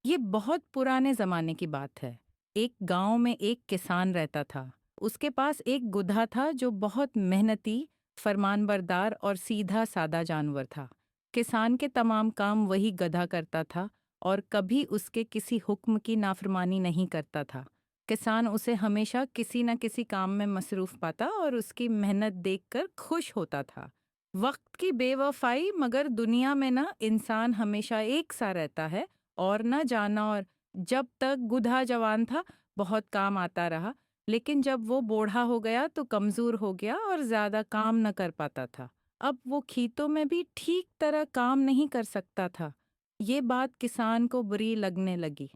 یہ بہت پرانے زمانے کی بات ہے۔ ایک گاؤں میں ایک کسان رہتا تھا۔ اس کے پاس ایک گدھا تھا جو بہت محنتی، فرمان بردار اور سیدھا سادہ جانور تھا۔ کسان کے تمام کام وہی گدھا کرتا تھا اور کبھی اس کے کسی حکم کی نافرمانی نہیں کرتا تھا۔ کسان اسے ہمیشہ کسی نہ کسی کام میں مصروف پاتا اور اس کی محنت دیکھ کر خوش ہوتا تھا۔ وقت کی بے وفائی، مگر دنیا میں نہ انسان ہمیشہ ایک سا رہتا ہے اور نہ جانا۔ اور جب تک گدھا جوان تھا بہت کام آتا رہا، لیکن جب وہ بوڑھا ہو گیا تو کمزور ہو گیا اور زیادہ کام نہ کر پاتا تھا۔ اب وہ کھیتوں میں بھی ٹھیک طرح کام نہیں کر سکتا تھا۔ یہ بات کسان کو بری لگنے لگی۔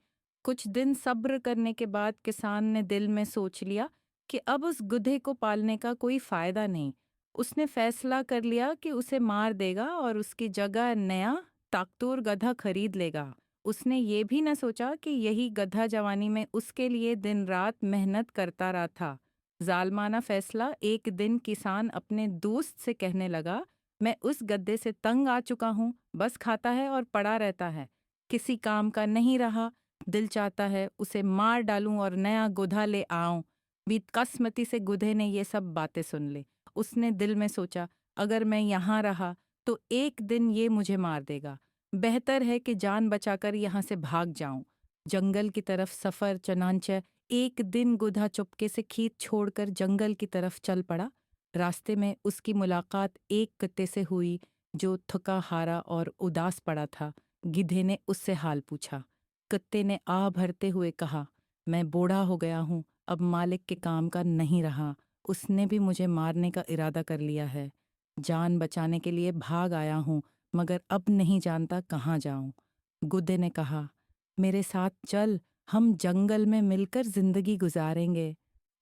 کچھ دن صبر کرنے کے بعد کسان نے دل میں سوچ لیا کہ اب اس گدھے کو پالنے کا کوئی فائدہ نہیں۔ اس نے فیصلہ کر لیا کہ اسے مار دے گا اور اس کی جگہ نیا طاقتور گدھا خرید لے گا۔ اس نے یہ بھی نہ سوچا کہ یہی گدھا جوانی میں اس کے لیے دن رات محنت کرتا رہا تھا۔ ظالمانہ فیصلہ۔ ایک دن کسان اپنے دوست سے کہنے لگا، میں اس گدھے سے تنگ آ چکا ہوں، بس کھاتا ہے اور پڑا رہتا ہے، کسی کام کا نہیں رہا۔ دل چاہتا ہے اسے مار ڈالوں اور نیا گدھا لے آؤں۔ بدقسمتی سے گدھے نے یہ سب باتیں سن لی۔ اس نے دل میں سوچا، اگر میں یہاں رہا تو ایک دن یہ مجھے مار دے گا، بہتر ہے کہ جان بچا کر یہاں سے بھاگ جاؤں۔ جنگل کی طرف سفر۔ چنانچہ ایک دن گدھا چپکے سے کھیت چھوڑ کر جنگل کی طرف چل پڑا۔ راستے میں اس کی ملاقات ایک کتے سے ہوئی جو تھکا ہارا اور اداس پڑا تھا۔ گدھے نے اس سے حال پوچھا۔ کتے نے آہ بھرتے ہوئے کہا، میں بوڑھا ہو گیا ہوں، اب مالک کے کام کا نہیں رہا، اس نے بھی مجھے مارنے کا ارادہ کر لیا ہے۔ جان بچانے کے لیے بھاگ آیا ہوں، مگر اب نہیں جانتا کہاں جاؤں۔ گدھے نے کہا، میرے ساتھ چل، ہم جنگل میں مل کر زندگی گزاریں گے۔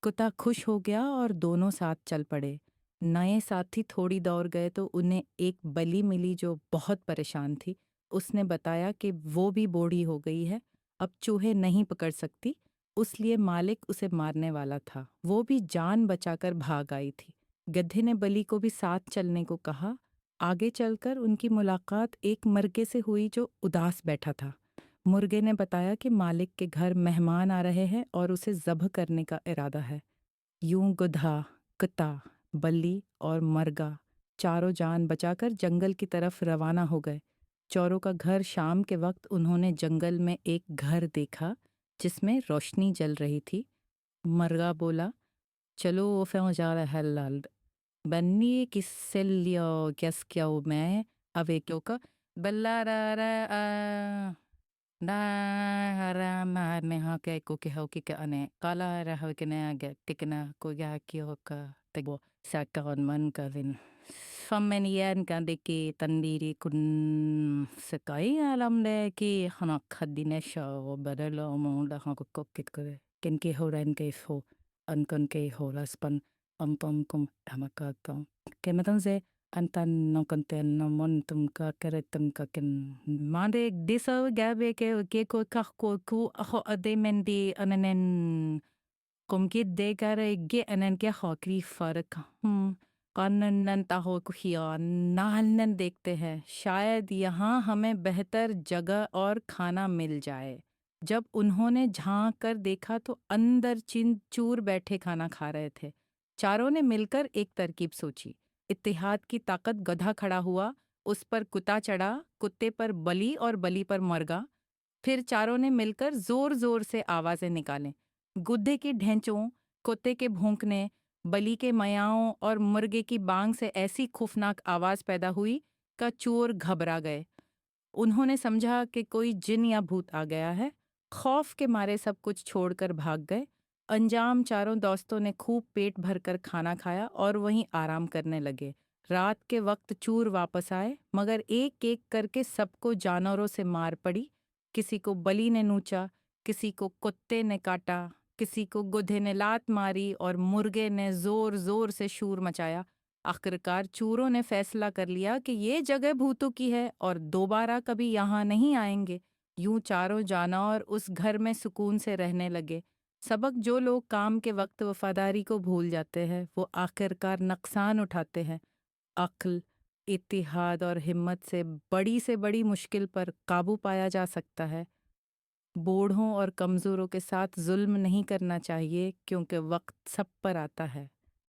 کتا خوش ہو گیا اور دونوں ساتھ چل پڑے۔ نئے ساتھی تھوڑی دور گئے تو انہیں ایک بلی ملی جو بہت پریشان تھی۔ اس نے بتایا کہ وہ بھی بوڑھی ہو گئی ہے، اب چوہے نہیں پکڑ سکتی، اس لیے مالک اسے مارنے والا تھا۔ وہ بھی جان بچا کر بھاگ آئی تھی۔ گدھے نے بلی کو بھی ساتھ چلنے کو کہا۔ آگے چل کر ان کی ملاقات ایک مرغے سے ہوئی جو اداس بیٹھا تھا۔ مرغے نے بتایا کہ مالک کے گھر مہمان آ رہے ہیں اور اسے ذبح کرنے کا ارادہ ہے۔ یوں گدھا، کتا، بلی اور مرغا چاروں جان بچا کر جنگل کی طرف روانہ ہو گئے۔ چوروں کا گھر۔ شام کے وقت انہوں نے جنگل میں ایک گھر دیکھا جس میں روشنی جل رہی تھی۔ مرغا بولا، چلو فنجال حلال بنی کسلیو کیسکیو میں اوے کیوں کا بلا را را دا را ما میں ہاں کہ کو کہ ہو کہ انے کالا رہو کہ نہ ٹکنا کو یا کیو کا تگو ساکون من کا دن فمن ین کا دکی تندیری کن سکائی علم دے کی ہنا خدینے شو بدلو موندا ہاں کو کوکت کرے کن کے ہو رین کے ہو ان کن کے ہو رسپن پم کم ہمکا کہ متن سے انتن نو کنتے نو من تم کا کرے تم کا کن ماندے دیسو گابے کے کو کخ کو اخو ادے مندی اننن کم کی دے کرے گے انن کے خاکری فرق قانن تاہو کخیا نالن دیکھتے ہیں، شاید یہاں ہمیں بہتر جگہ اور کھانا مل جائے۔ جب انہوں نے جھانک کر دیکھا تو اندر چن چور بیٹھے کھانا کھا رہے تھے۔ چاروں نے مل کر ایک ترکیب سوچی۔ اتحاد کی طاقت۔ گدھا کھڑا ہوا، اس پر کتا چڑھا، کتے پر بلی اور بلی پر مرغا۔ پھر چاروں نے مل کر زور زور سے آوازیں نکالیں۔ گدھے کے ڈھینچوں، کتے کے بھونکنے، بلی کے میاؤں اور مرغے کی بانگ سے ایسی خوفناک آواز پیدا ہوئی کہ چور گھبرا گئے۔ انہوں نے سمجھا کہ کوئی جن یا بھوت آ گیا ہے۔ خوف کے مارے سب کچھ چھوڑ کر بھاگ گئے۔ انجام، چاروں دوستوں نے خوب پیٹ بھر کر کھانا کھایا اور وہیں آرام کرنے لگے۔ رات کے وقت چور واپس آئے، مگر ایک ایک کر کے سب کو جانوروں سے مار پڑی۔ کسی کو بلی نے نوچا، کسی کو کتے نے کاٹا، کسی کو گدھے نے لات ماری اور مرغے نے زور زور سے شور مچایا۔ آخرکار چوروں نے فیصلہ کر لیا کہ یہ جگہ بھوتوں کی ہے اور دوبارہ کبھی یہاں نہیں آئیں گے۔ یوں چاروں جانور اس گھر میں سکون سے رہنے لگے۔ سبق: جو لوگ کام کے وقت وفاداری کو بھول جاتے ہیں وہ آخرکار نقصان اٹھاتے ہیں۔ عقل، اتحاد اور ہمت سے بڑی مشکل پر قابو پایا جا سکتا ہے۔ بوڑھوں اور کمزوروں کے ساتھ ظلم نہیں کرنا چاہیے کیونکہ وقت سب پر آتا ہے۔